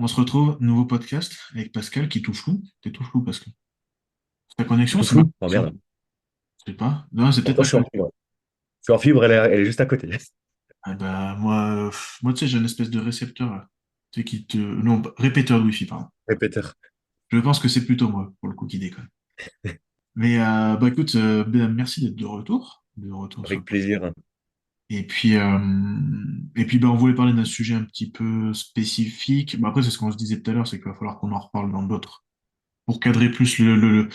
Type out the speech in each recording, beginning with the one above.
On se retrouve, nouveau podcast avec Pascal qui est tout flou. T'es tout flou, Pascal. Ta connexion, Tout c'est ma flou? Oh connexion. merde. Je sais pas. Non, c'est peut-être Moi, ma je suis en connexion. fibre. Je suis en fibre, elle est juste à côté. Ah bah, moi, tu sais, j'ai une espèce de récepteur, là. Tu sais, qui te. Non, répéteur de Wi-Fi, pardon. Répéteur. Je pense que c'est plutôt moi, pour le coup, qui déconne. Mais, bah, écoute, merci d'être de retour. De retour sur le Avec podcast. plaisir. Et puis, bah, on voulait parler d'un sujet un petit peu spécifique. Bah, après, c'est ce qu'on se disait tout à l'heure, c'est qu'il va falloir qu'on en reparle dans d'autres pour cadrer plus le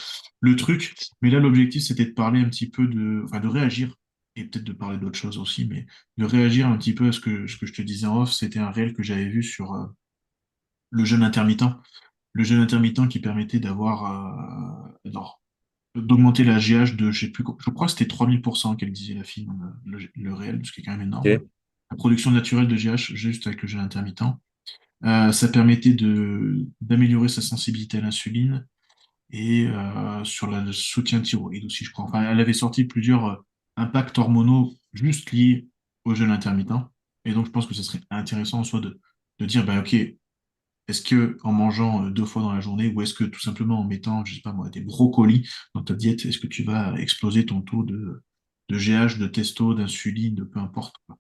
truc. Mais là, l'objectif, c'était de parler un petit peu enfin, de réagir, et peut-être de parler d'autres choses aussi, mais de réagir un petit peu à ce que je te disais en off. C'était un réel que j'avais vu sur le jeûne intermittent. Le jeûne intermittent qui permettait non, d'augmenter la GH de, je sais plus, je crois que c'était 3000% qu'elle disait la fille, dans le réel, ce qui est quand même énorme. Ok. La production naturelle de GH juste avec le jeûne intermittent. Ça permettait d'améliorer sa sensibilité à l'insuline, et sur le soutien thyroïde aussi, je crois. Enfin, elle avait sorti plusieurs impacts hormonaux juste liés au jeûne intermittent. Et donc, je pense que ce serait intéressant en soi de dire, bah, OK, est-ce que en mangeant deux fois dans la journée, ou est-ce que tout simplement en mettant, je sais pas moi, des brocolis dans ta diète, est-ce que tu vas exploser ton taux de GH, de testo, d'insuline, de peu importe, quoi.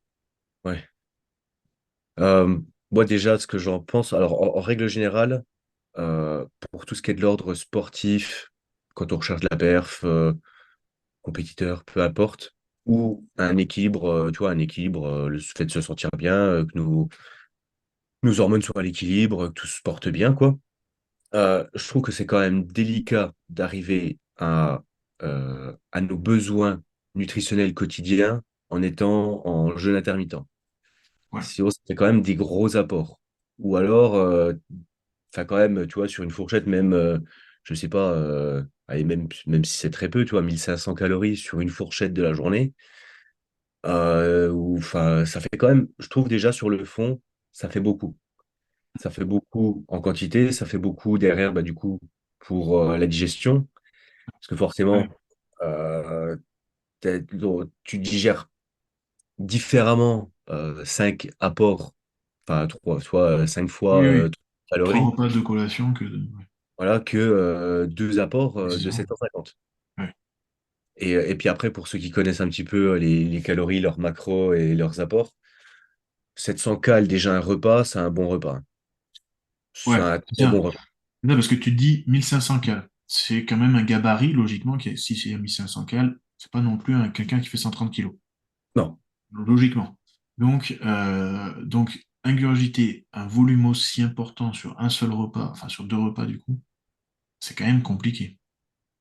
Ouais. Euh, Moi, déjà, ce que j'en pense, alors en règle générale, pour tout ce qui est de l'ordre sportif, quand on recherche de la perf, compétiteur, peu importe, ou un équilibre, tu vois, un équilibre, le fait de se sentir bien, que nos hormones soient à l'équilibre, que tout se porte bien, quoi. Je trouve que c'est quand même délicat d'arriver à nos besoins nutritionnels quotidiens en étant en jeûne intermittent. Ouais. Sinon, c'est quand même des gros apports. Ou alors, enfin quand même, tu vois, sur une fourchette, même, je sais pas, allez, même si c'est très peu, tu vois, 1500 calories sur une fourchette de la journée, enfin, ça fait quand même, je trouve déjà sur le fond, ça fait beaucoup. Ça fait beaucoup en quantité, ça fait beaucoup derrière, bah, du coup, pour la digestion. Parce que Ouais. forcément, tu digères différemment 5 apports, enfin 3, soit 5 Oui, fois oui. 3 Trois calories, repas de collation que ouais, voilà, que 2 apports de précisément. 750. Ouais. Et puis après, pour ceux qui connaissent un petit peu les calories, leurs macros et leurs apports, 700 cales déjà un repas, c'est un bon repas, hein. C'est Ouais, un c'est très ça. bon repas. Non, parce que tu te dis 1500 cales. C'est quand même un gabarit, logiquement, si c'est 1500 cales, c'est pas non plus quelqu'un qui fait 130 kilos. Non, Logiquement. Donc, ingurgiter un volume aussi important sur un seul repas, enfin sur deux repas du coup, c'est quand même compliqué.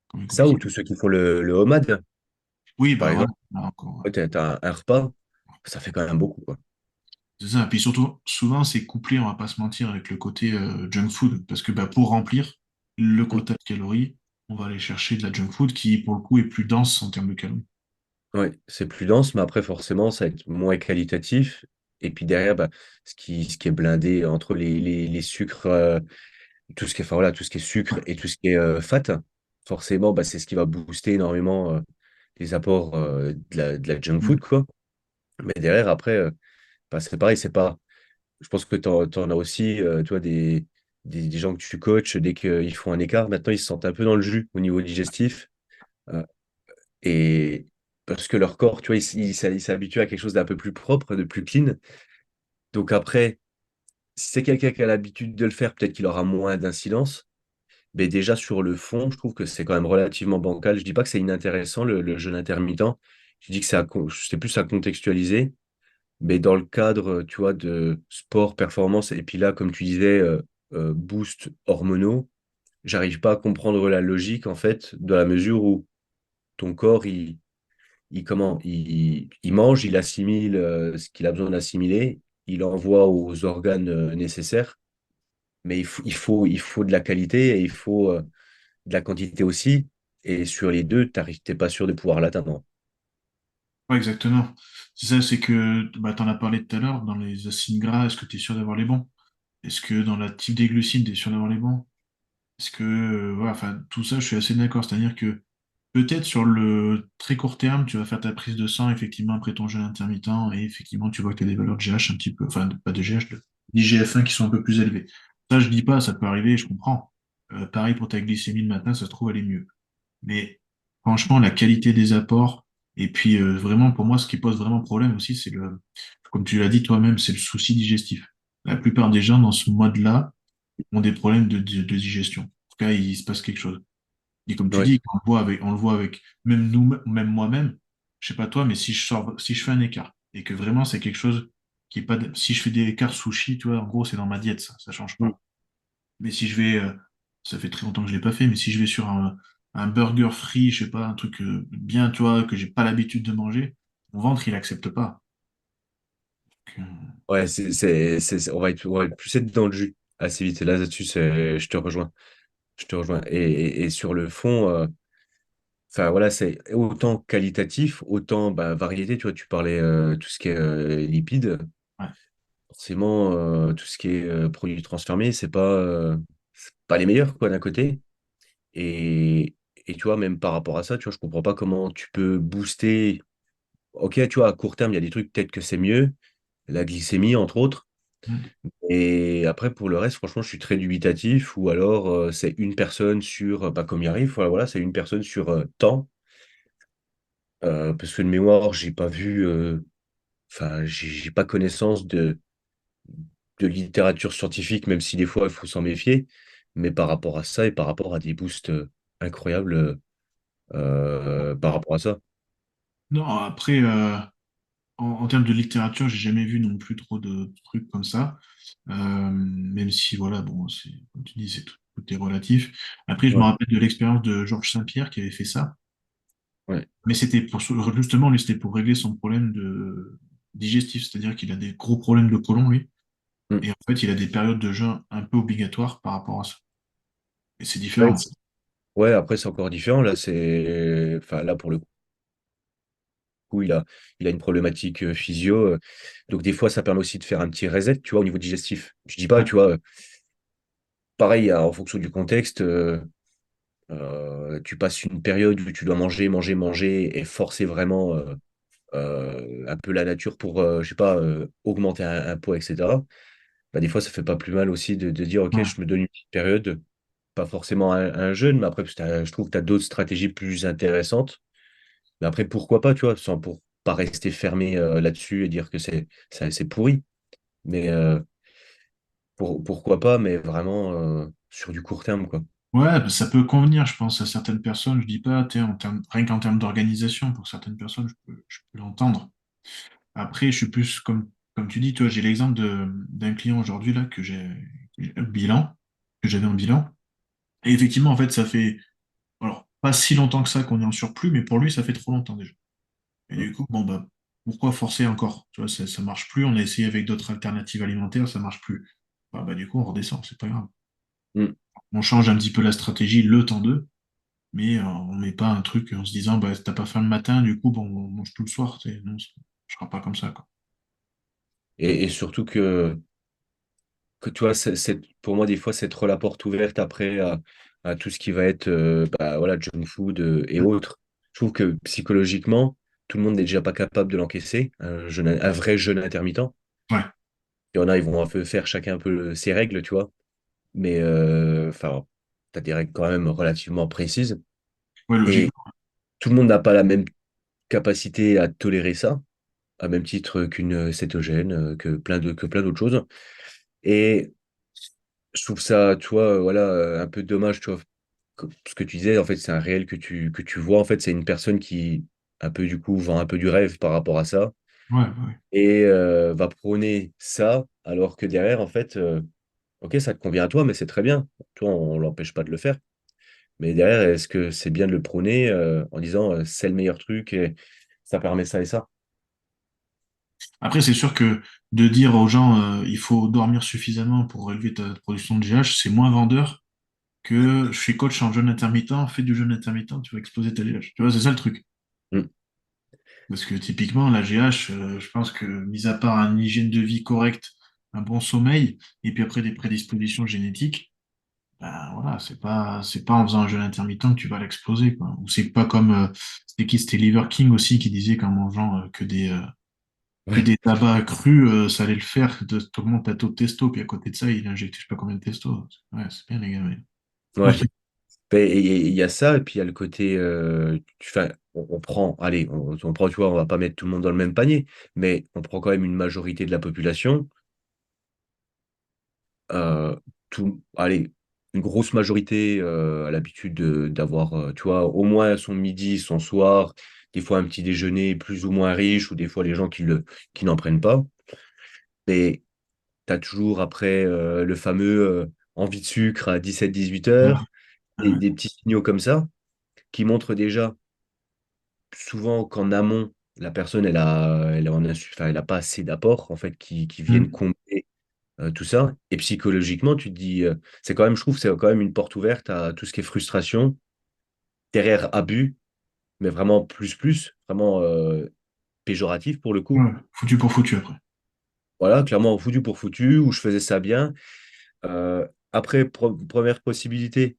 Quand même ça ou compliqué. tous ceux qui font le homemade, Oui, par bah voilà, exemple, là encore. ouais, t'as un repas, ça fait quand même beaucoup, quoi. C'est ça. Puis surtout, souvent, c'est couplé, on va pas se mentir, avec le côté junk food. Parce que bah, pour remplir le Mm. quota de calories, on va aller chercher de la junk food qui, pour le coup, est plus dense en termes de calories. Ouais, c'est plus dense, mais après, forcément, ça va être moins qualitatif. Et puis derrière, bah, ce qui est blindé entre les sucres, tout ce qui est, enfin, voilà, tout ce qui est sucre et tout ce qui est fat, forcément, bah, c'est ce qui va booster énormément les apports de la junk Mm. food, quoi. Mais derrière, après, bah, c'est pareil, c'est pas. Je pense que t'en as aussi, tu vois, des gens que tu coaches, dès qu'ils font un écart, maintenant, ils se sentent un peu dans le jus au niveau digestif. euh, et parce que leur corps, tu vois, il s'est habitué à quelque chose d'un peu plus propre, de plus clean. Donc après, si c'est quelqu'un qui a l'habitude de le faire, peut-être qu'il aura moins d'incidence. Mais déjà sur le fond, je trouve que c'est quand même relativement bancal. Je dis pas que c'est inintéressant le jeûne intermittent. Je dis que c'est plus à contextualiser. Mais dans le cadre, tu vois, de sport, performance, et puis là, comme tu disais, boost hormonaux, j'arrive pas à comprendre la logique, en fait, dans la mesure où ton corps, il mange, il assimile ce qu'il a besoin d'assimiler, il envoie aux organes nécessaires, mais il faut de la qualité et il faut de la quantité aussi. Et sur les deux, t'es pas sûr de pouvoir l'atteindre. Ouais, exactement. C'est ça, c'est que bah, tu en as parlé tout à l'heure, dans les acides gras, est-ce que tu es sûr d'avoir les bons? Est-ce que dans la type des glucides, tu es sûr d'avoir les bons? Est-ce que, voilà, enfin, tout ça, je suis assez d'accord. C'est-à-dire que peut-être sur le très court terme, tu vas faire ta prise de sang, effectivement, après ton jeûne intermittent, et effectivement, tu vois que tu as des valeurs de GH un petit peu, enfin, pas de GH, d'IGF-1 qui sont un peu plus élevées. Ça, je dis pas, ça peut arriver, je comprends. Pareil pour ta glycémie le matin, ça se trouve, elle est mieux. Mais franchement, la qualité des apports, et puis vraiment, pour moi, ce qui pose vraiment problème aussi, c'est comme tu l'as dit toi-même, c'est le souci digestif. La plupart des gens dans ce mode-là ont des problèmes de digestion. En tout cas, il se passe quelque chose. Et comme tu Ouais. dis, on le voit avec même nous, même moi-même, je sais pas toi, mais si je fais un écart, et que vraiment c'est quelque chose qui est pas, si je fais des écarts sushi, tu vois, en gros, c'est dans ma diète, ça change Mm. pas. Mais si je vais, ça fait très longtemps que je l'ai pas fait, mais si je vais sur un burger frit, je sais pas, un truc bien, tu vois, que j'ai pas l'habitude de manger, mon ventre, il accepte pas. Donc, Ouais, on va plus être dans le jus assez vite. Et là-dessus, je te rejoins. Je te rejoins. Et sur le fond, enfin voilà, c'est autant qualitatif, autant bah, variété. Tu vois, tu parlais tout ce qui est lipides. ouais. Forcément, tout ce qui est produits transformés, c'est pas les meilleurs, quoi, d'un côté. Et, et tu vois, même par rapport à ça, tu vois, je comprends pas comment tu peux booster. Ok, tu vois, à court terme, il y a des trucs, peut-être que c'est mieux. La glycémie, entre autres. Mm. Et après, pour le reste, franchement, je suis très dubitatif. Ou alors, c'est une personne sur, bah, comme il arrive, voilà, c'est une personne sur temps. Parce que de mémoire, j'ai pas vu, enfin, j'ai pas connaissance de littérature scientifique, même si des fois, il faut s'en méfier. Mais par rapport à ça et par rapport à des boosts incroyables par rapport à ça. Non, après, en termes de littérature, j'ai jamais vu non plus trop de trucs comme ça. Même si, voilà, bon, comme tu dis, tout est relatif. Après, je me Ouais, rappelle de l'expérience de Georges Saint-Pierre qui avait fait ça. ouais. Mais c'était justement, lui, c'était pour régler son problème digestif. C'est-à-dire qu'il a des gros problèmes de côlon, lui. Mm. Et en fait, il a des périodes de jeûne un peu obligatoires par rapport à ça. Et c'est Ouais, différent. ouais, après, c'est encore différent. Là, enfin, là, pour le coup, il a une problématique physio. Donc, des fois, ça permet aussi de faire un petit reset, tu vois, au niveau digestif. Je dis pas, Ouais, tu vois, pareil, en fonction du contexte, tu passes une période où tu dois manger, manger, manger et forcer vraiment un peu la nature pour, je sais pas, augmenter un poids, etc. Bah, des fois, ça fait pas plus mal aussi de dire, OK, ouais. je me donne une petite période, pas forcément un jeûne, mais après, parce que je trouve que tu as d'autres stratégies plus intéressantes. Mais après, pourquoi pas, tu vois, sans pour pas rester fermé là-dessus et dire que c'est pourri. Mais pourquoi pas, mais vraiment sur du court terme, quoi. Ouais, bah, ça peut convenir, je pense, à certaines personnes. Je dis pas, tu sais, rien qu'en termes d'organisation, pour certaines personnes, je peux l'entendre. Après, je suis plus, comme tu dis, toi, j'ai l'exemple d'un client aujourd'hui, là, j'ai un bilan, que j'avais en bilan. Et effectivement, en fait, ça fait, alors, pas si longtemps que ça qu'on est en surplus, mais pour lui, ça fait trop longtemps déjà. Et Mm. du coup, bon, bah, pourquoi forcer encore? Tu vois, ça marche plus. On a essayé avec d'autres alternatives alimentaires, ça marche plus. Bah, du coup, on redescend, c'est pas grave. Mm. On change un petit peu la stratégie le temps d'eux, mais on met pas un truc en se disant, bah, t'as pas faim le matin, du coup, bon, on mange tout le soir. Non, je serai pas comme ça, quoi. Et surtout que tu vois, pour moi, des fois, c'est trop la porte ouverte après à tout ce qui va être bah, voilà, junk food et Mm. autres. Je trouve que psychologiquement, tout le monde n'est déjà pas capable de l'encaisser, un vrai jeûne intermittent. Ouais, Il y en a, ils vont un peu faire chacun un peu ses règles, tu vois. Mais enfin, tu as des règles quand même relativement précises. ouais, Et logiquement. tout le monde n'a pas la même capacité à tolérer ça, à même titre qu'une cétogène, que plein d'autres choses. Et je trouve ça, tu vois, voilà, un peu dommage, tu vois. Ce que tu disais, en fait, c'est un réel que tu vois. En fait, c'est une personne qui, un peu du coup, vend un peu du rêve par rapport à ça Ouais, ouais. et va prôner ça, alors que derrière, en fait, ok, ça te convient à toi, mais c'est très bien. Toi, on l'empêche pas de le faire. Mais derrière, est-ce que c'est bien de le prôner en disant c'est le meilleur truc et ça permet ça et ça? Après, c'est sûr que de dire aux gens, il faut dormir suffisamment pour élever ta production de GH, c'est moins vendeur que je suis coach en jeûne intermittent, fais du jeûne intermittent, tu vas exploser ta GH. Tu vois, c'est ça le truc. Mm. Parce que typiquement, la GH, je pense que, mis à part une hygiène de vie correcte, un bon sommeil, et puis après des prédispositions génétiques, ben voilà, c'est pas en faisant un jeûne intermittent que tu vas l'exploser, quoi. Ou c'est pas comme, c'était Liver King aussi qui disait qu'en mangeant Que Ouais, des tabacs crus, ça allait le faire, t'augmentes ta taux de testo, puis à côté de ça, il injecte je sais pas combien de testo. Ouais, c'est bien les gars, mais... ouais. Ok. Et il y a ça, et puis il y a le côté, enfin, on prend, allez, on prend, tu vois, on va pas mettre tout le monde dans le même panier, mais on prend quand même une majorité de la population, allez, une grosse majorité a l'habitude d'avoir, tu vois, au moins son midi, son soir, des fois un petit déjeuner plus ou moins riche, ou des fois les gens qui n'en prennent pas. Mais tu as toujours après le fameux envie de sucre à 17-18 heures, Ouais. des petits signaux comme ça qui montrent déjà souvent qu'en amont, la personne, enfin, elle a pas assez d'apports en fait qui viennent Mm. combler tout ça. Et psychologiquement, tu te dis, c'est quand même, je trouve, c'est quand même une porte ouverte à tout ce qui est frustration, derrière abus, mais vraiment vraiment péjoratif pour le coup. Ouais. Foutu pour foutu après. Voilà, clairement foutu pour foutu, où je faisais ça bien. Après, première possibilité,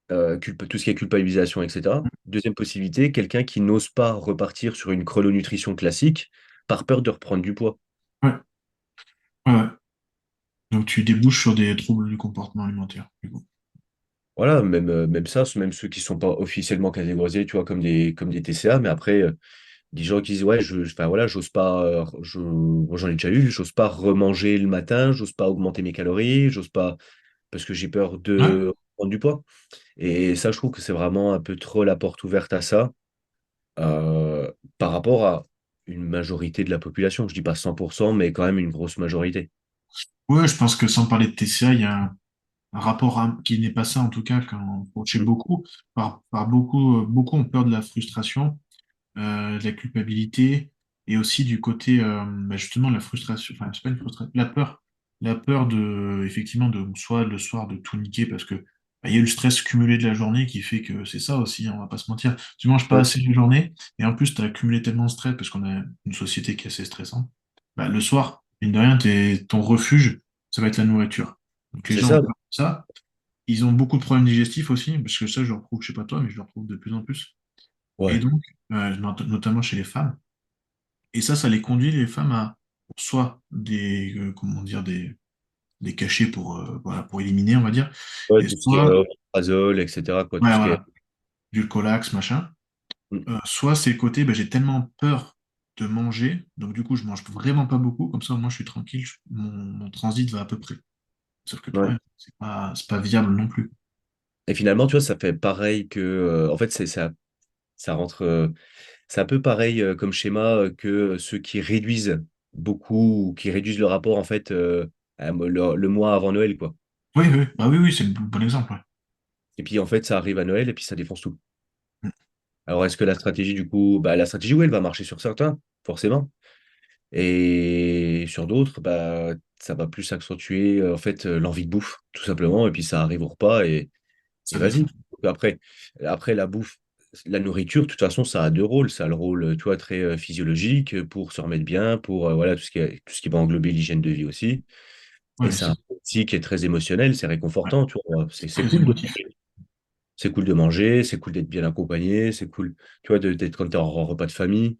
tout ce qui est culpabilisation, etc. Deuxième possibilité, quelqu'un qui n'ose pas repartir sur une chrononutrition classique par peur de reprendre du poids. Ouais. Ouais, ouais. Donc tu débouches sur des troubles du comportement alimentaire, du coup. Voilà, même ça, même ceux qui sont pas officiellement catégorisés, tu vois, comme des TCA, mais après, des gens qui disent, ouais, enfin, voilà, j'ose pas, moi, j'en ai déjà eu, j'ose pas remanger le matin, j'ose pas augmenter mes calories, j'ose pas, parce que j'ai peur Ouais. de prendre du poids. Et ça, je trouve que c'est vraiment un peu trop la porte ouverte à ça, euh, par rapport à une majorité de la population. Je dis pas 100%, mais quand même une grosse majorité. Ouais, je pense que sans parler de TCA, il y a un rapport qui n'est pas ça, en tout cas, chez Mm. beaucoup. Par beaucoup, beaucoup ont peur de la frustration, de la culpabilité et aussi du côté, bah, justement, de la frustration. Enfin, c'est pas une frustration, la peur. La peur de, effectivement, de soit le soir de tout niquer parce que bah, il y a eu le stress cumulé de la journée qui fait que c'est ça aussi, hein, on va pas se mentir. Tu manges pas Ouais, assez une journée et en plus, tu as accumulé tellement de stress parce qu'on a une société qui est assez stressante. Bah, le soir, mine de rien, ton refuge, ça va être la nourriture. Donc les c'est gens ont ça. peur de ça. Ils ont beaucoup de problèmes digestifs aussi, parce que ça, je le retrouve, je sais pas toi, mais je le retrouve de plus en plus. Et Ouais. donc, notamment chez les femmes. Et ça les conduit, les femmes, à soit comment dire, des cachets pour, voilà, pour éliminer, on va dire, Ouais, et tout ce qui est soit, oméprazole, etc., quoi, tout ouais, ce qui est. voilà, du Colax, machin. Mm. Soit c'est le côté, bah, j'ai tellement peur de manger, donc du coup, je mange vraiment pas beaucoup, comme ça, moi, je suis tranquille, mon transit va à peu près. Sauf que le Ouais. problème, c'est pas viable non plus. Et finalement, tu vois, ça fait pareil que. En fait, ça rentre. C'est un peu pareil comme schéma que ceux qui réduisent beaucoup ou qui réduisent le rapport, en fait, le mois avant Noël, quoi. Oui, oui, bah oui, oui, c'est le bon exemple, ouais. Et puis, en fait, ça arrive à Noël et puis ça défonce tout. Mm. Alors, est-ce que la stratégie, du coup, bah, la stratégie, oui, elle va marcher sur certains, forcément. Et sur d'autres, bah, ça va plus accentuer, en fait, l'envie de bouffe, tout simplement. Et puis, ça arrive au repas et Ça vas-y. défonce. Donc après, la bouffe, la nourriture, de toute façon, ça a deux rôles. Ça a le rôle, tu vois, très physiologique pour se remettre bien, pour voilà, tout ce qui va englober l'hygiène de vie aussi. Et Ouais, c'est un rôle aussi qui est très émotionnel, c'est ouais, réconfortant, tu vois. C'est très cool de émotif, manger. C'est cool de manger, c'est cool d'être bien accompagné, c'est cool, tu vois, d'être quand t'es en repas de famille.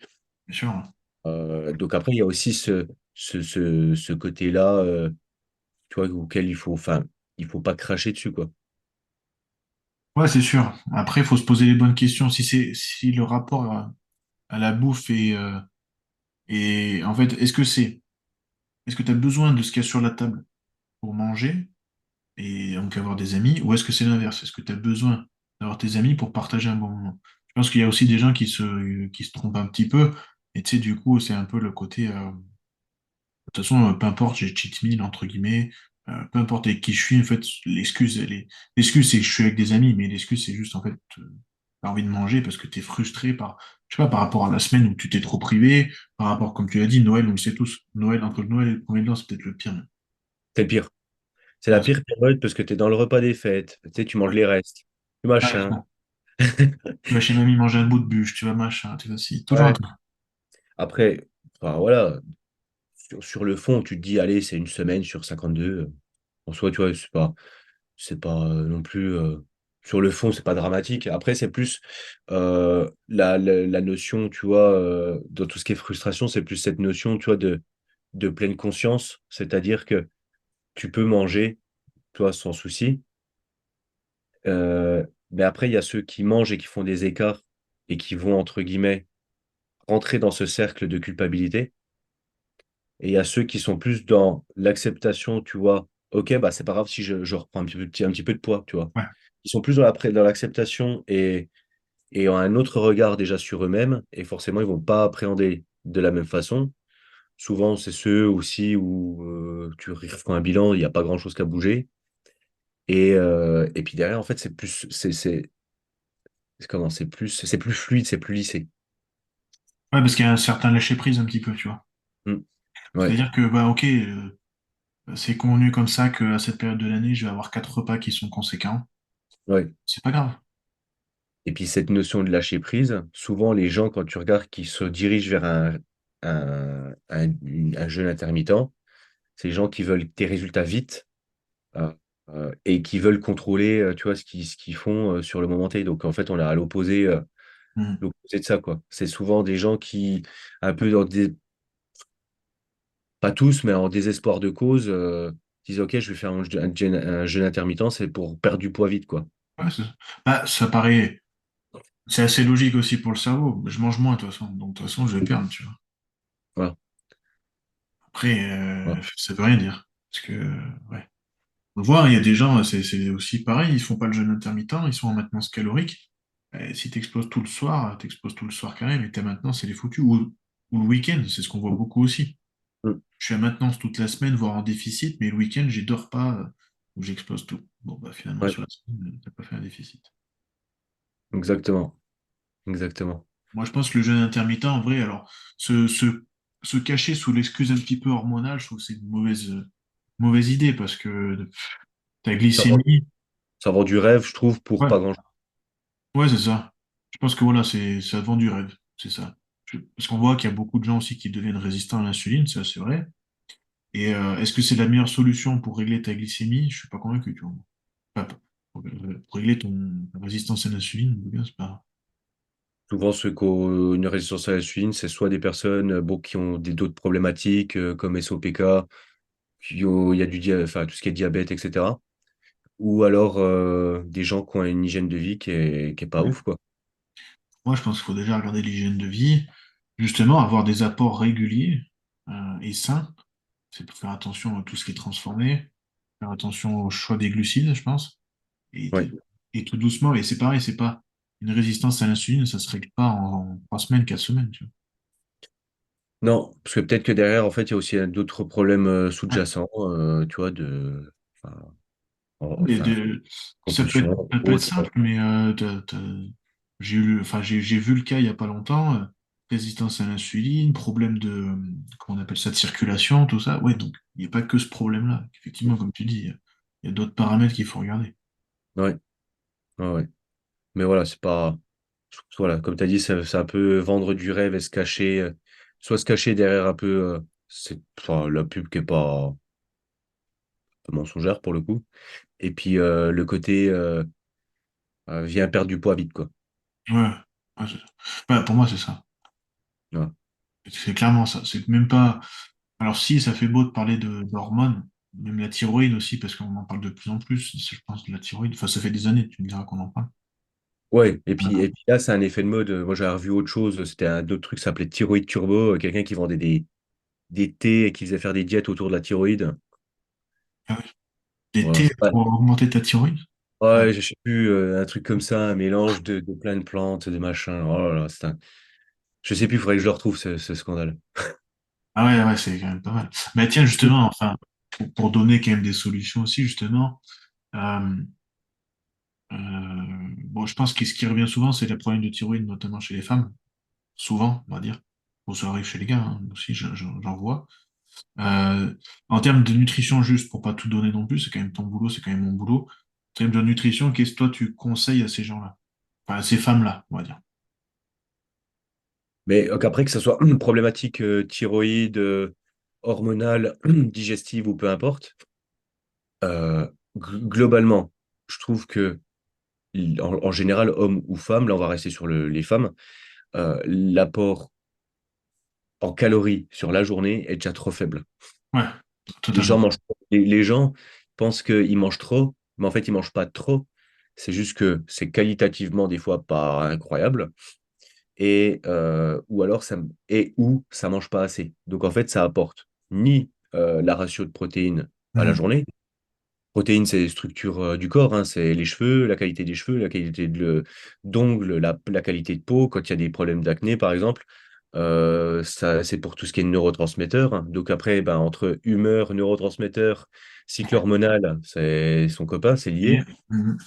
bien sûr. Donc après, il y a aussi ce côté-là, tu vois, auquel enfin, il faut pas cracher dessus, quoi. Ouais, c'est sûr. Après, il faut se poser les bonnes questions. Si le rapport à la bouffe est en fait, est-ce que tu as besoin de ce qu'il y a sur la table pour manger et donc avoir des amis, ou est-ce que c'est l'inverse? Est-ce que tu as besoin d'avoir tes amis pour partager un bon moment? Je pense qu'il y a aussi des gens qui se trompent un petit peu, et tu sais, du coup, c'est un peu le côté, de toute façon, peu importe, j'ai cheat meal, entre guillemets, peu importe avec qui je suis, en fait, l'excuse, c'est que je suis avec des amis, mais l'excuse, c'est juste, en fait, t'as envie de manger parce que t'es frustré je sais pas, par rapport à la semaine où tu t'es trop privé, par rapport, comme tu l'as dit, Noël, on le sait tous, Noël, entre le Noël et le premier de l'an, c'est peut-être le pire. C'est le pire. C'est la Ouais, pire période parce que tu es dans le repas des fêtes. Tu sais, tu manges les restes. Tu ouais, machin. non. Tu vas chez mamie manger un bout de bûche, tu vas machin, tu vas si, toujours un Ouais. truc. Après, enfin, voilà, sur le fond, tu te dis, allez, c'est une semaine sur 52. En soi, tu vois, c'est pas non plus. sur le fond, c'est pas dramatique. Après, c'est plus la notion, tu vois, dans tout ce qui est frustration, c'est plus cette notion, tu vois, de pleine conscience. C'est-à-dire que tu peux manger, toi, sans souci. Mais après, il y a ceux qui mangent et qui font des écarts et qui vont, entre guillemets, rentrer dans ce cercle de culpabilité. Et il y a ceux qui sont plus dans l'acceptation, tu vois. Ok, bah c'est pas grave si je reprends un petit peu de poids, tu vois. Ouais. Ils sont plus dans l'acceptation et ont un autre regard déjà sur eux-mêmes. Et forcément, ils vont pas appréhender de la même façon. Souvent, c'est ceux aussi où tu refais un bilan, il n'y a pas grand-chose qu'à bouger. Et puis derrière, en fait, c'est comment? C'est plus fluide, c'est plus lissé. Ouais, parce qu'il y a un certain lâcher-prise un petit peu, tu vois. Mm. Ouais, C'est-à-dire que, bah, ok, c'est convenu comme ça qu'à cette période de l'année, je vais avoir quatre repas qui sont conséquents. ouais. C'est pas grave. Et puis cette notion de lâcher prise, souvent les gens, quand tu regardes, qui se dirigent vers un jeûne intermittent, c'est les gens qui veulent des résultats vite euh, et qui veulent contrôler, tu vois, ce qu'ils font sur le moment T. Donc en fait, on est à Hmm. l'opposé de ça, quoi. C'est souvent des gens qui, un peu pas tous, mais en désespoir de cause, disent, OK, je vais faire un jeûne intermittent, c'est pour perdre du poids vite, quoi. Ouais, bah, ça paraît. C'est assez logique aussi pour le cerveau. Je mange moins, de toute façon. Donc, de toute façon, je vais perdre, tu vois. Voilà. Après, Voilà. ça veut rien dire. Parce que, ouais. On voit, il y a des gens, c'est aussi pareil, ils font pas le jeûne intermittent, ils sont en maintenance calorique. Si t'exploses tout le soir, t'exploses tout le soir quand même, et ta maintenance, elle est foutue. Ou le week-end, c'est ce qu'on voit beaucoup aussi. Mm. Je suis à maintenance toute la semaine, voire en déficit, mais le week-end, j'y dors pas, ou j'explose tout. Bon, bah finalement, Ouais, sur la semaine, t'as pas fait un déficit. exactement. Exactement. Moi, je pense que le jeûne intermittent, en vrai, alors, se cacher sous l'excuse un petit peu hormonale, je trouve que c'est une mauvaise idée, parce que ta Ça vend, glycémie, ça vend du rêve, je trouve, pour ouais, pas grand-chose. ouais, c'est ça. Je pense que voilà, ça vend du rêve, c'est ça. Parce qu'on voit qu'il y a beaucoup de gens aussi qui deviennent résistants à l'insuline, ça c'est vrai. Et est-ce que c'est la meilleure solution pour régler ta glycémie? Je suis pas convaincu, tu vois. Pour régler ta résistance à l'insuline, bien, c'est pas. Souvent, ceux qui ont une résistance à l'insuline, c'est soit des personnes bon, qui ont d'autres problématiques comme SOPK, il y a enfin, tout ce qui est diabète, etc. Ou alors des gens qui ont une hygiène de vie qui est pas Ouais. ouf, quoi. Moi, je pense qu'il faut déjà regarder l'hygiène de vie, justement, avoir des apports réguliers et sains. C'est pour faire attention à tout ce qui est transformé, faire attention au choix des glucides, je pense. Et, Ouais. et tout doucement, et c'est pareil, c'est pas une résistance à l'insuline, ça se règle pas en 3 semaines, 4 semaines, tu Non, parce que peut-être que derrière, en fait, il y a aussi d'autres problèmes vois. sous-jacents, tu vois, enfin, Ouais, enfin, compulsion, ça peut être autre. simple, mais j'ai vu le cas il y a pas longtemps, résistance à l'insuline, problème de, comment on appelle ça, de circulation, tout ça. Ouais, donc il n'y a pas que ce problème-là. Effectivement, comme tu dis, il y a d'autres paramètres qu'il faut regarder. Ouais, ouais, ouais. Mais voilà, c'est pas. Voilà, comme tu as dit, c'est un peu vendre du rêve et se cacher, soit se cacher derrière un peu enfin, la pub qui est pas un peu mensongère pour le coup. Et puis le côté viens perdre du poids vite, quoi. Ouais, ouais, ouais, pour moi, c'est ça. Voilà. C'est clairement ça. C'est même pas. Alors, si, ça fait beau de parler d'hormones, même la thyroïde aussi, parce qu'on en parle de plus en plus, je pense, de la thyroïde. Enfin, ça fait des années, tu me diras qu'on en parle. Ouais, et puis là, c'est un effet de mode. Moi, j'avais revu autre chose. C'était un autre truc qui s'appelait Thyroïde Turbo. Quelqu'un qui vendait des thés et qui faisait faire des diètes autour de la thyroïde. Ah oui. Des Voilà, thés c'est pas. pour augmenter ta thyroïde? Ouais. Ouais, je sais plus, un truc comme ça, un mélange de plein de plantes, de machins. Oh là là, je sais plus, il faudrait que je le retrouve, ce scandale. Ah ouais, ouais, c'est quand même pas mal. Mais tiens, justement, enfin, pour donner quand même des solutions aussi, justement, euh, bon, je pense que ce qui revient souvent, c'est les problèmes de thyroïde, notamment chez les femmes. Souvent, on va dire. Bon, ça arrive chez les gars, hein, aussi, j'en vois. Euh, En termes de nutrition, juste pour pas tout donner non plus, c'est quand même ton boulot, c'est quand même mon boulot. En termes de nutrition, qu'est-ce que toi tu conseilles à ces gens-là? Enfin, à ces femmes-là, on va dire. Mais qu'après, que ce soit une problématique thyroïde, hormonale, digestive ou peu importe, globalement, je trouve que en général, hommes ou femmes, là on va rester sur les femmes, l'apport en calories sur la journée est déjà trop faible. Ouais, Les gens totalement. mangent, les gens pensent qu'ils mangent trop, mais en fait, ils mangent pas trop. C'est juste que c'est qualitativement des fois pas incroyable ou alors ça mange pas assez. Donc en fait, ça apporte ni la ratio de protéines à la Mhm. journée. Protéines, c'est les structures du corps, hein, c'est les cheveux, la qualité des cheveux, la qualité d'ongles, la qualité de peau, quand il y a des problèmes d'acné, par exemple. Ça, c'est pour tout ce qui est neurotransmetteurs, hein. Donc après, ben, entre humeur, neurotransmetteurs, cycle hormonal, c'est son copain, c'est lié. Et, mhm.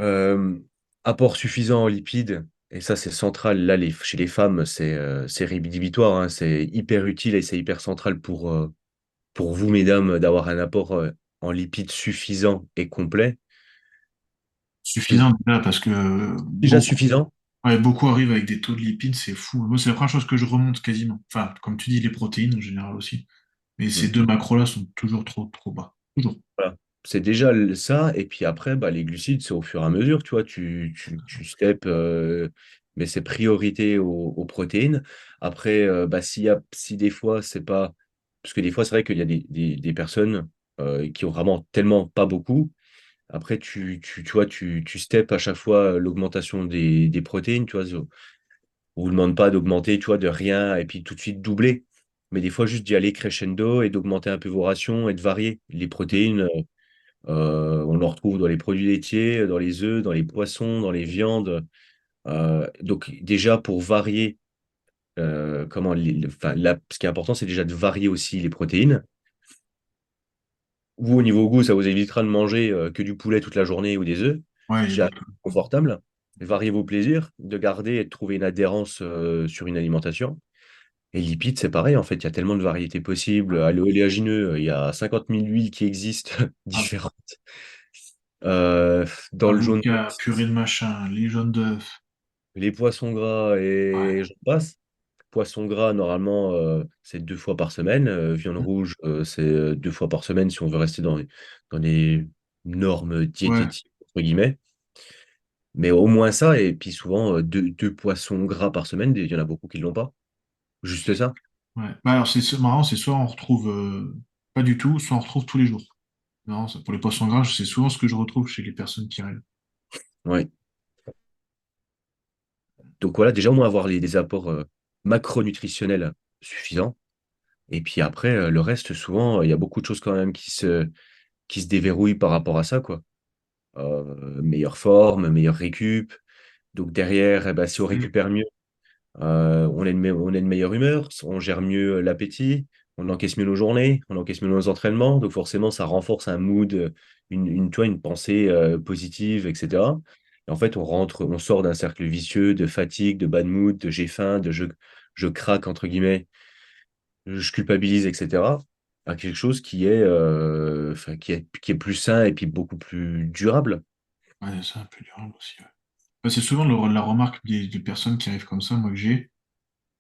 Euh, Apport suffisant en lipides, et ça c'est central. Là, chez les femmes, c'est rédhibitoire, hein, c'est hyper utile et c'est hyper central pour vous, mesdames, d'avoir un apport en lipides suffisant et complet. Que- Suffisant déjà parce que Déjà beaucoup, suffisant. ouais, beaucoup arrivent avec des taux de lipides, c'est fou. Moi, c'est la première chose que je remonte quasiment. Enfin, comme tu dis, les protéines en général aussi. Mais ces Mm. deux macros-là sont toujours trop, trop bas. Toujours. Voilà. C'est déjà ça, et puis après, bah, les glucides, c'est au fur et à mesure, tu vois, tu steps, mais c'est priorité aux protéines. Après, bah, si des fois, c'est pas. Parce que des fois, c'est vrai qu'il y a des personnes qui ont vraiment tellement pas beaucoup. Après, tu vois, tu steps à chaque fois l'augmentation des protéines, tu vois. On vous demande pas d'augmenter, tu vois, de rien et puis tout de suite doubler. Mais des fois, juste d'y aller crescendo et d'augmenter un peu vos rations et de varier. Les protéines, on en retrouve dans les produits laitiers, dans les œufs, dans les poissons, dans les viandes. Donc déjà, pour varier, enfin, ce qui est important, c'est déjà de varier aussi les protéines. Vous, au niveau goût, ça vous évitera de manger que du poulet toute la journée ou des œufs. Ouais, C'est déjà confortable. Variez vos plaisirs, de garder et de trouver une adhérence sur une alimentation. Et lipides, c'est pareil, en fait, il y a tellement de variétés possibles. À l'oléagineux, il y a 50 000 huiles qui existent, ah, différentes. Dans le jaune avocat, d'œuf, purée de machin, les jaunes d'œufs. les poissons gras Ouais. et j'en passe. Poisson gras, normalement, c'est 2 fois par semaine. Viande rouge, c'est 2 fois par semaine si on veut rester dans les normes Ouais, diététiques, entre guillemets. Mais au moins ça, et puis souvent, deux poissons gras par semaine, il y en a beaucoup qui ne l'ont pas. Juste ça. ouais. Bah alors, marrant, c'est soit on retrouve pas du tout, soit on retrouve tous les jours. Non, pour les poissons gras, c'est souvent ce que je retrouve chez les personnes qui règlent. Ouais. Donc voilà, déjà au moins avoir des apports macronutritionnels suffisants. Et puis après, le reste, souvent, il y a beaucoup de choses quand même qui se déverrouillent par rapport à ça, quoi. Meilleure forme, meilleure récup. Donc derrière, eh ben, si on Mm. récupère mieux, on est de meilleure humeur, on gère mieux l'appétit, on encaisse mieux nos journées, on encaisse mieux nos entraînements. Donc forcément, ça renforce un mood, tu vois, une pensée positive, etc. Et en fait, on sort d'un cercle vicieux de fatigue, de bad mood, de j'ai faim, de je craque, entre guillemets, je culpabilise, etc. À quelque chose enfin, qui est plus sain et puis beaucoup plus durable. Ouais, c'est un peu durable aussi. Ouais. Bah, c'est souvent la remarque des personnes qui arrivent comme ça, moi que j'ai.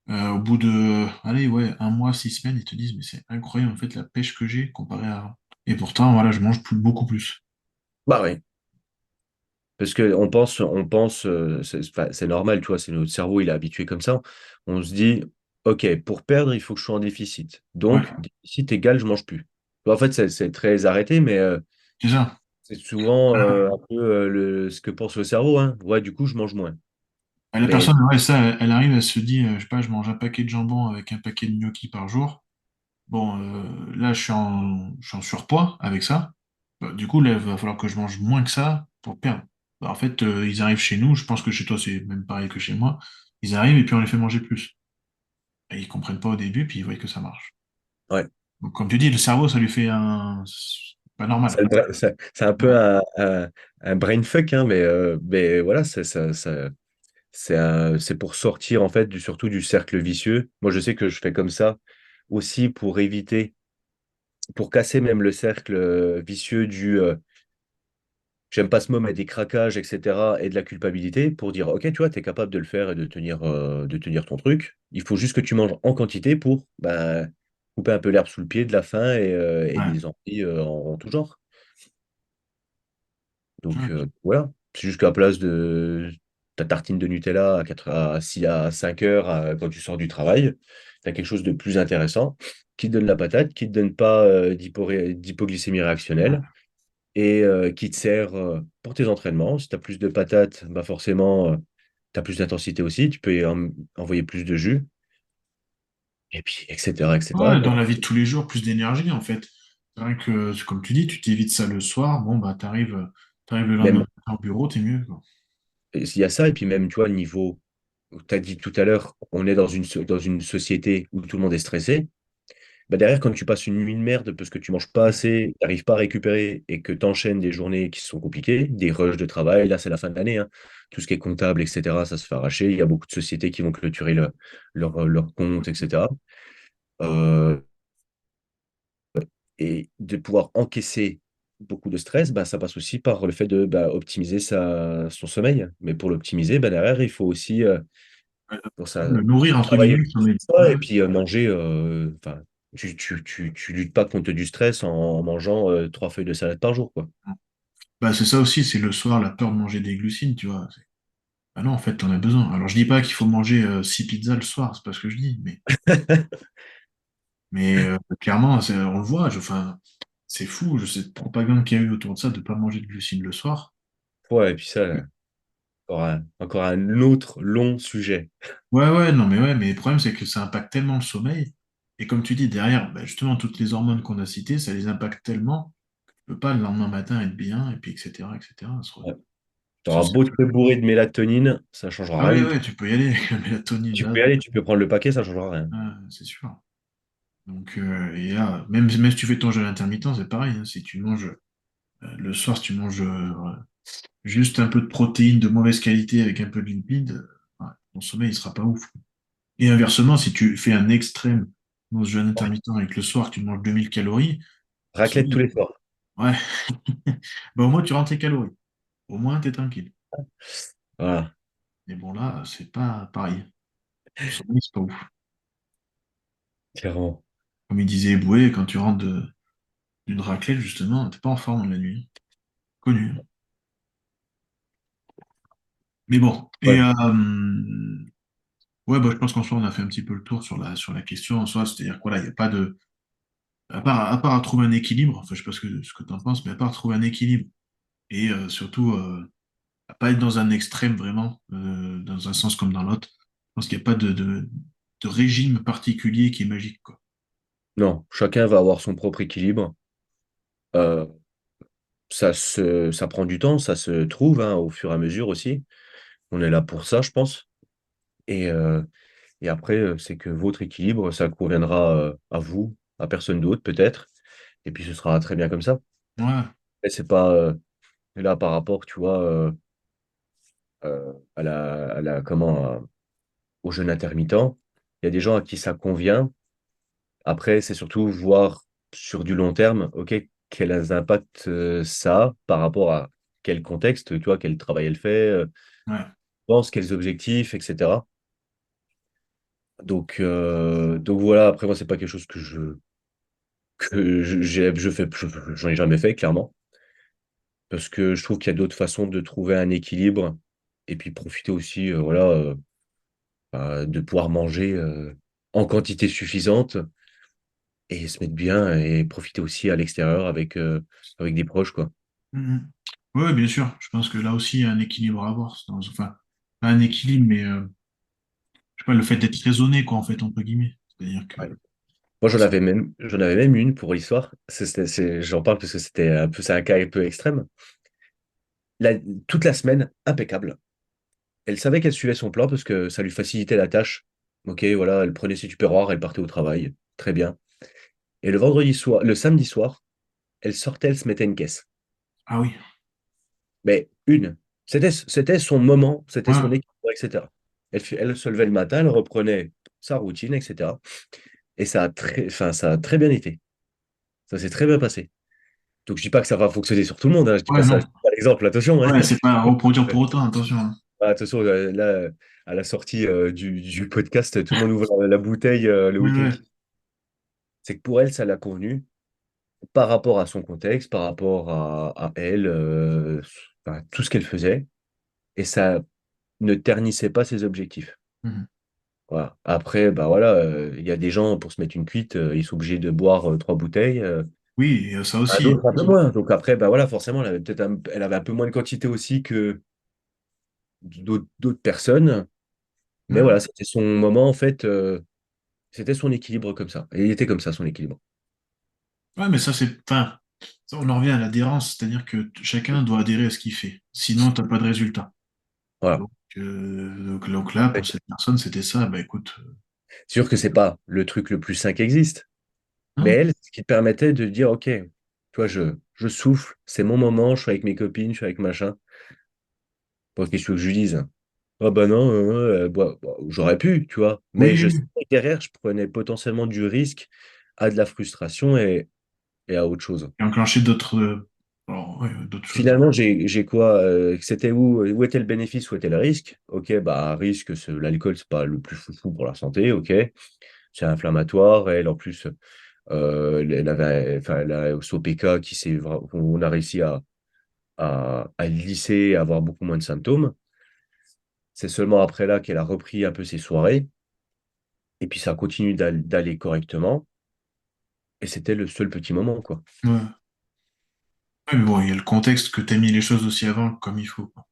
Au bout de, allez, ouais, un mois, 6 semaines, ils te disent, mais c'est incroyable en fait la pêche que j'ai comparé à. Et pourtant, voilà, je mange beaucoup plus. Bah oui. Parce que on pense, enfin, c'est normal, tu vois, c'est notre cerveau, il est habitué comme ça. On se dit, OK, pour perdre, il faut que je sois en déficit. Ouais, Donc, déficit égal, je mange plus. En fait, c'est très arrêté, mais c'est ça. c'est souvent un peu ce que pense le cerveau, hein. Ouais, du coup, je mange moins. La Mais personne, ouais, ça, elle arrive, elle se dit, je sais pas, je mange un paquet de jambon avec un paquet de gnocchi par jour. Bon, là, je suis en surpoids avec ça. Bah, du coup, là, il va falloir que je mange moins que ça pour perdre. Bah, en fait, ils arrivent chez nous, je pense que chez toi, c'est même pareil que chez moi. Ils arrivent et puis on les fait manger plus. Et ils comprennent pas au début, puis ils voient que ça marche. ouais, Donc, comme tu dis, le cerveau, ça lui fait un. C'est pas normal. c'est un peu Ouais, un brain fuck, hein, mais voilà, c'est pour sortir, en fait, surtout du cercle vicieux. Moi, je sais que je fais comme ça aussi pour casser même le cercle vicieux j'aime pas ce mot, mais des craquages, etc., et de la culpabilité, pour dire, OK, tu vois, tu es capable de le faire et de tenir ton truc. Il faut juste que tu manges en quantité pour bah, couper un peu l'herbe sous le pied de la faim et ouais, des envies en tout genre. Donc ouais. voilà. C'est juste qu'à la place de ta tartine de Nutella à 6 à 5 heures quand tu sors du travail, tu as quelque chose de plus intéressant qui te donne la patate, qui te donne pas d'hypoglycémie réactionnelle et qui te sert pour tes entraînements. Si tu as plus de patates, bah forcément, tu as plus d'intensité aussi, tu peux envoyer plus de jus, et puis, etc., etc., Ouais, quoi. dans la vie de tous les jours, plus d'énergie, en fait. C'est vrai que, comme tu dis, tu t'évites ça le soir, bon, bah, t'arrives le lendemain Même, matin au bureau, t'es mieux, quoi. il y a ça, et puis même, tu vois, niveau, tu as dit tout à l'heure, on est dans une société où tout le monde est stressé. Bah derrière, quand tu passes une nuit de merde parce que tu manges pas assez, tu n'arrives pas à récupérer et que tu enchaînes des journées qui sont compliquées, des rushs de travail, là c'est la fin de l'année, hein. Tout ce qui est comptable, etc., ça se fait arracher. Il y a beaucoup de sociétés qui vont clôturer leur compte, etc. Euh, et de pouvoir encaisser beaucoup de stress, bah, ça passe aussi par le fait de optimiser son sommeil. Mais pour l'optimiser, bah, derrière, il faut aussi Ouais, pour ça, le nourrir, entre travailler guillemets, sur sommeil. soi Ouais. et puis manger. Enfin, tu luttes pas contre du stress en mangeant 3 feuilles de salade par jour, quoi. Bah, c'est ça aussi, c'est le soir, la peur de manger des glucides, tu vois. Ah non, en fait, t'en as besoin. Alors, je dis pas qu'il faut manger 6 pizzas le soir, c'est pas ce que je dis, mais clairement, on le voit, enfin, c'est fou, cette propagande qu'il y a eu autour de ça, de pas manger de glucides le soir. Ouais, et puis ça, encore un autre long sujet. Ouais, ouais, non, mais ouais, mais le problème, c'est que ça impacte tellement le sommeil. Et comme tu dis, derrière, bah, justement, toutes les hormones qu'on a citées, ça les impacte tellement, tu peux pas le lendemain matin être bien, et puis etc., etc. Ouais. Tu Se- auras se- beau te bourrer de mélatonine, ça changera Ah rien ouais, du tout. ouais, tu peux y aller avec la mélatonine, Tu là, peux y aller, tu peux prendre le paquet, ça changera rien. c'est sûr. Donc, et là, même si tu fais ton jeûne intermittent, c'est pareil, hein. Si tu manges le soir, si tu manges juste un peu de protéines de mauvaise qualité avec un peu de lipides, ouais, ton sommeil, il sera pas ouf. Et inversement, si tu fais un extrême dans ce jeûne Ouais. intermittent et que le soir, tu manges 2000 calories, ton Raclette tous sommeil, les soirs. ouais, bah, au moins, tu rentres tes calories. Au moins, tu es tranquille. Voilà, Mais bon, là, c'est pas pareil. Le sommeil, c'est pas ouf. clairement. Comme il disait Eboué, quand tu rentres d'une raclette, justement, t'es pas en forme la nuit. Connu. Mais bon. Et Ouais. ouais, bah, je pense qu'en soi, on a fait un petit peu le tour sur la question en soi. C'est-à-dire quoi, là, il n'y a pas de. À part à trouver un équilibre, enfin, je sais pas ce que tu en penses, mais à part à trouver un équilibre et surtout à pas être dans un extrême vraiment, dans un sens comme dans l'autre, je pense qu'il n'y a pas de régime particulier qui est magique, quoi. Non, chacun va avoir son propre équilibre. Euh, ça prend du temps, ça se trouve hein, au fur et à mesure aussi. On est là pour ça, je pense. Et, euh, et après, c'est que votre équilibre, ça conviendra à vous, à personne d'autre peut-être. Et puis ce sera très bien comme ça. Ouais. Et c'est pas là par rapport, tu vois, au jeûne intermittent. Il y a des gens à qui ça convient. Après, c'est surtout voir sur du long terme, ok, quels impacts ça a par rapport à quel contexte, tu vois, quel travail elle fait, Ouais. pense, quels objectifs, etc. Donc voilà, après moi, c'est pas quelque chose j'en ai jamais fait, clairement, parce que je trouve qu'il y a d'autres façons de trouver un équilibre et puis profiter aussi, voilà, de pouvoir manger en quantité suffisante et se mettre bien et profiter aussi à l'extérieur avec des proches, quoi. Mhm. Ouais, bien sûr. Je pense que là aussi, il y a un équilibre à avoir. Enfin, pas un équilibre, mais je sais pas, le fait d'être raisonné, quoi, en fait, entre guillemets. C'est-à-dire que. Ouais. Moi, j'en avais même une pour l'histoire. J'en parle parce que c'est un cas un peu extrême. La- Toute la semaine, impeccable. Elle savait qu'elle suivait son plan parce que ça lui facilitait la tâche. Ok, voilà, elle prenait ses tupperwares, elle partait au travail. Très bien. Et le samedi soir, elle sortait, elle se mettait une caisse. Ah oui. Mais une. C'était son moment, c'était Ouais. son équilibre, etc. Elle se levait le matin, elle reprenait sa routine, etc. Et ça a très bien été. Ça s'est très bien passé. Donc, je dis pas que ça va fonctionner sur tout le monde, hein. Je dis pas Ouais, ça, non. je dis pas l'exemple, attention, hein. Ouais, c'est pas à reproduire pour autant, attention, hein. Attention, là, à la sortie du podcast, tout le monde ouvre la bouteille le Ouais, week-end. ouais. C'est que pour elle, ça l'a convenu par rapport à son contexte, par rapport à elle. enfin, tout ce qu'elle faisait, et ça ne ternissait pas ses objectifs. Mhm. Voilà. Après, bah voilà, il y a des gens, pour se mettre une cuite, ils sont obligés de boire 3 bouteilles. Oui, et ça aussi, D'autres un peu effectivement. moins. Donc après, bah voilà, forcément, elle avait un peu moins de quantité aussi que d'autres personnes. Mais Mhm. voilà, c'était son moment, en fait, c'était son équilibre comme ça. Et il était comme ça, son équilibre. Ouais, mais ça, c'est. Enfin, ça, on en revient à l'adhérence, c'est-à-dire que chacun doit adhérer à ce qu'il fait. Sinon, t'as pas de résultat. Voilà. Donc là, pour Ouais. cette personne, c'était ça. Bah écoute, C'est sûr que c'est pas le truc le plus sain qui existe. Mais hein, elle, ce qui te permettait de dire, OK, tu vois, je souffle, c'est mon moment, je suis avec mes copines, je suis avec machin. Pour qu'est-ce que je lui dise? Ah bah non, bah, j'aurais pu, tu vois. Mais oui, je sais oui, que derrière, je prenais potentiellement du risque à de la frustration et à autre chose. et enclencher d'autres alors, ouais, d'autres choses. Finalement, j'ai quoi? C'était où était le bénéfice, où était le risque? Ok, bah risque, l'alcool, c'est pas le plus foufou pour la santé, ok. C'est inflammatoire, elle en plus, elle avait, enfin, elle a SOPK on a réussi à lisser, à avoir beaucoup moins de symptômes. C'est seulement après là qu'elle a repris un peu ses soirées, et puis ça continue d'aller correctement, et c'était le seul petit moment, quoi. Ouais. Ouais, mais bon, il y a le contexte que t'as mis les choses aussi avant comme il faut, quoi.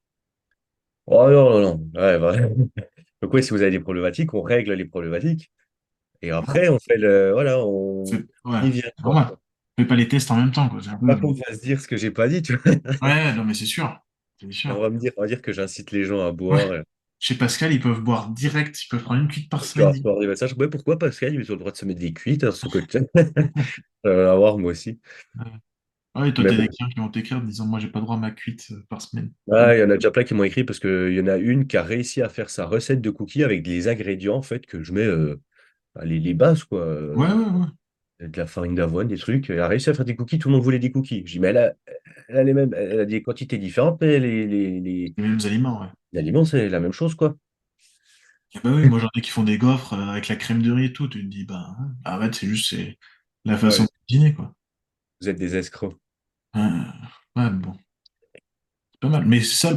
Oh non, non, non, ouais, Donc oui, si vous avez des problématiques, on règle les problématiques. Et après, on fait voilà, Ouais, on y vient, quoi. normal. Fais pas les tests en même temps, quoi. C'est un peu. Pas qu'on va se dire ce que j'ai pas dit, tu vois. Ouais, non, mais c'est sûr. C'est sûr. On va dire que j'incite les gens à Ouais. boire. Chez Pascal, ils peuvent boire direct, ils peuvent prendre une cuite par Tu vas semaine. recevoir des messages. Ouais, pourquoi Pascal, ils ont le droit de se mettre des cuites, hein, son coach. À voir, moi aussi. Ouais. Ah oui, toi, Mais t'as des bon. clients qui vont t'écrire en disant, moi, j'ai pas droit à ma cuite par semaine. Ah, il y en a déjà plein qui m'ont écrit parce qu'il y en a une qui a réussi à faire sa recette de cookies avec des ingrédients en fait que je mets les bases quoi. Ouais, ouais, ouais. De la farine d'avoine, des trucs. Elle a réussi à faire des cookies, tout le monde voulait des cookies. Je dis, mais elle a les mêmes, elle a des quantités différentes, mais Les mêmes aliments, ouais. les aliments, c'est la même chose, quoi. Ah bah oui, moi, j'en ai qui font des gaufres avec la crème de riz et tout. Tu te dis, bah, hein, arrête, c'est juste c'est la façon Ouais, de cuisiner, quoi. vous êtes des escrocs. Ouais, mais bon, c'est pas mal. Mais c'est ça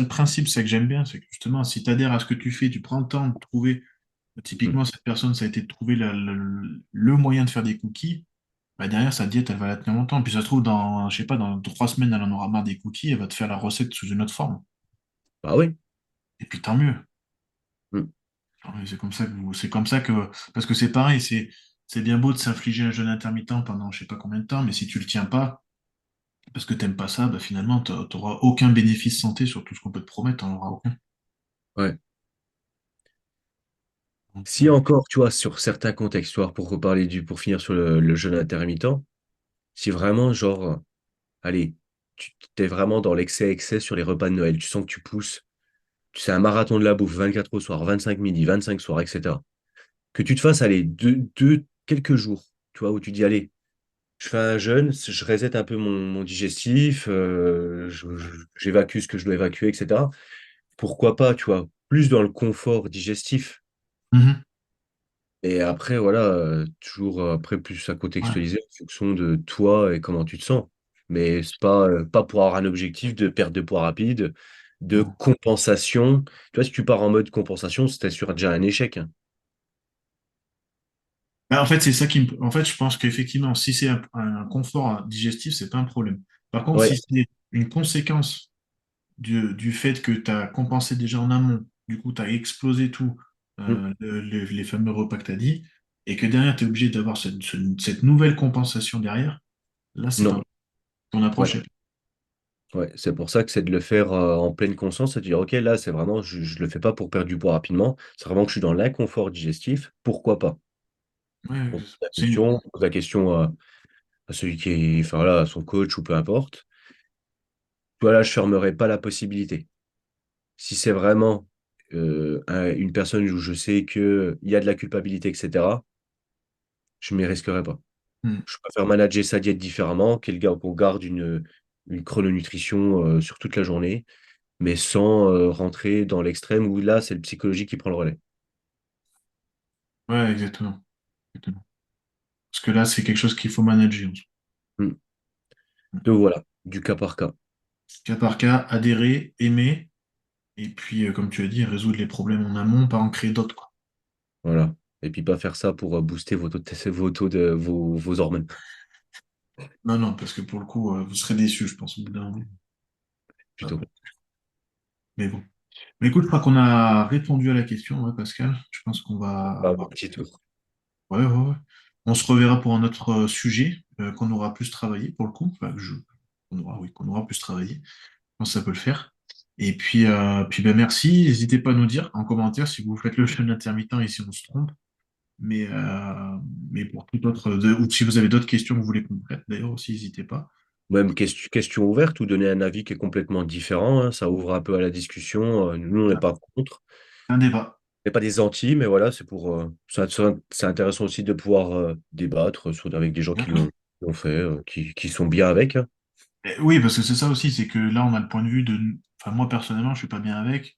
le principe, c'est ça que j'aime bien, c'est que justement, si tu adhères à ce que tu fais, tu prends le temps de trouver. Mm. Typiquement, cette personne, ça a été de trouver le moyen de faire des cookies. Bah, derrière, sa diète, elle va la tenir longtemps. Puis ça se trouve, dans, je sais pas, dans 3 semaines, elle en aura marre des cookies, elle va te faire la recette sous une autre forme. Bah oui. Et puis tant mieux. Mm. Ouais, c'est comme ça que, parce que c'est pareil, c'est bien beau de s'infliger un jeûne intermittent pendant je sais pas combien de temps, mais si tu le tiens pas, parce que t'aimes pas ça, bah finalement, t'auras aucun bénéfice santé sur tout ce qu'on peut te promettre, t'en auras aucun. Ouais. Donc, Si encore, tu vois, sur certains contextes, tu vois, pour finir sur le jeûne intermittent, si vraiment, genre, allez, tu t'es vraiment dans l'excès sur les repas de Noël, tu sens que tu pousses, c'est un marathon de la bouffe, 24 au soir, 25 midi, 25 soir, etc. Que tu te fasses, allez, quelques jours, tu vois, où tu dis, allez, je fais un jeûne, je reset un peu mon digestif, j'évacue ce que je dois évacuer, etc. Pourquoi pas, tu vois, plus dans le confort digestif. mhm, Et après, voilà, toujours après plus à ouais, contextualiser en fonction de toi et comment tu te sens. Mais c'est pas pour avoir un objectif de perte de poids rapide, de ouais. compensation. Tu vois, si tu pars en mode compensation, c'était sur déjà un échec, hein. Bah, en fait, c'est ça en fait, je pense qu'effectivement, si c'est un confort digestif, c'est pas un problème. Par contre, si Ouais. c'est une conséquence du fait que tu as compensé déjà en amont, du coup, tu as explosé tout, Mm. les fameux repas que tu as dit, et que derrière, tu es obligé d'avoir cette nouvelle compensation derrière, là, c'est pas Non. bon. Ton Ouais. approche est. Ouais. C'est pour ça que c'est de le faire en pleine conscience et de dire, OK, là, c'est vraiment, je le fais pas pour perdre du poids rapidement. C'est vraiment que je suis dans l'inconfort digestif. Pourquoi pas? Ouais, On se pose la c'est question, on pose la question à celui qui est, enfin, voilà, à son coach ou peu importe. Voilà, je fermerai pas la possibilité. Si c'est vraiment une personne où je sais qu'il y a de la culpabilité, etc., je ne m'y risquerai pas. hmm. Je préfère manager sa diète différemment, qu'on garde une chrononutrition sur toute la journée, mais sans rentrer dans l'extrême où là, c'est le psychologique qui prend le relais. Ouais, exactement. Exactement. Parce que là, c'est quelque chose qu'il faut manager. Hmm. Donc voilà, du cas par cas. cas par cas, adhérer, aimer, et puis, comme tu as dit, résoudre les problèmes en amont, pas en créer d'autres, quoi. Voilà. Et puis pas faire ça pour booster vos hormones, Non, non, parce que pour le coup, vous serez déçus, je pense, au bout d'un moment. plutôt. Mais bon. Mais écoute, je crois qu'on a répondu à la question, ouais, Pascal. Je pense qu'on Pas va. un petit tour. Ouais, ouais, ouais. On se reverra pour un autre sujet qu'on aura plus travaillé pour le coup. Enfin, qu'on aura, oui, qu'on aura plus travaillé. Je pense que ça peut le faire. Et puis ben, merci. N'hésitez pas à nous dire en commentaire si vous faites le jeûne intermittent et si on se trompe. Mais, euh, mais pour tout autre, ou si vous avez d'autres questions que vous voulez qu'on traite, d'ailleurs aussi, n'hésitez pas. Même question ouverte ou donner un avis qui est complètement différent, hein, ça ouvre un peu à la discussion. Nous, on n'est pas contre. Un débat. On n'est pas des anti, mais voilà, c'est pour. C'est intéressant aussi de pouvoir débattre avec des gens qui l'ont fait, qui sont bien avec, hein. Oui, parce que c'est ça aussi, c'est que là, on a le point de vue de. Enfin, moi, personnellement, je suis pas bien avec.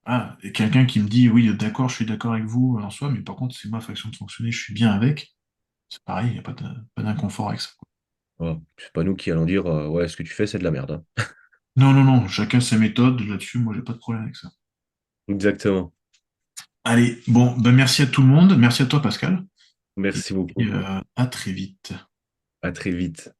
Ah, et quelqu'un qui me dit, oui, d'accord, je suis d'accord avec vous en soi, mais par contre, c'est ma façon de fonctionner, je suis bien avec. C'est pareil, il n'y a pas d'inconfort avec ça. Voilà. C'est pas nous qui allons dire ouais, ce que tu fais, c'est de la merde, hein. Non, non, non, chacun ses méthodes là-dessus, moi, j'ai pas de problème avec ça. Exactement. Allez, bon, ben merci à tout le monde, merci à toi, Pascal, et Merci puis beaucoup. à très vite. À très vite.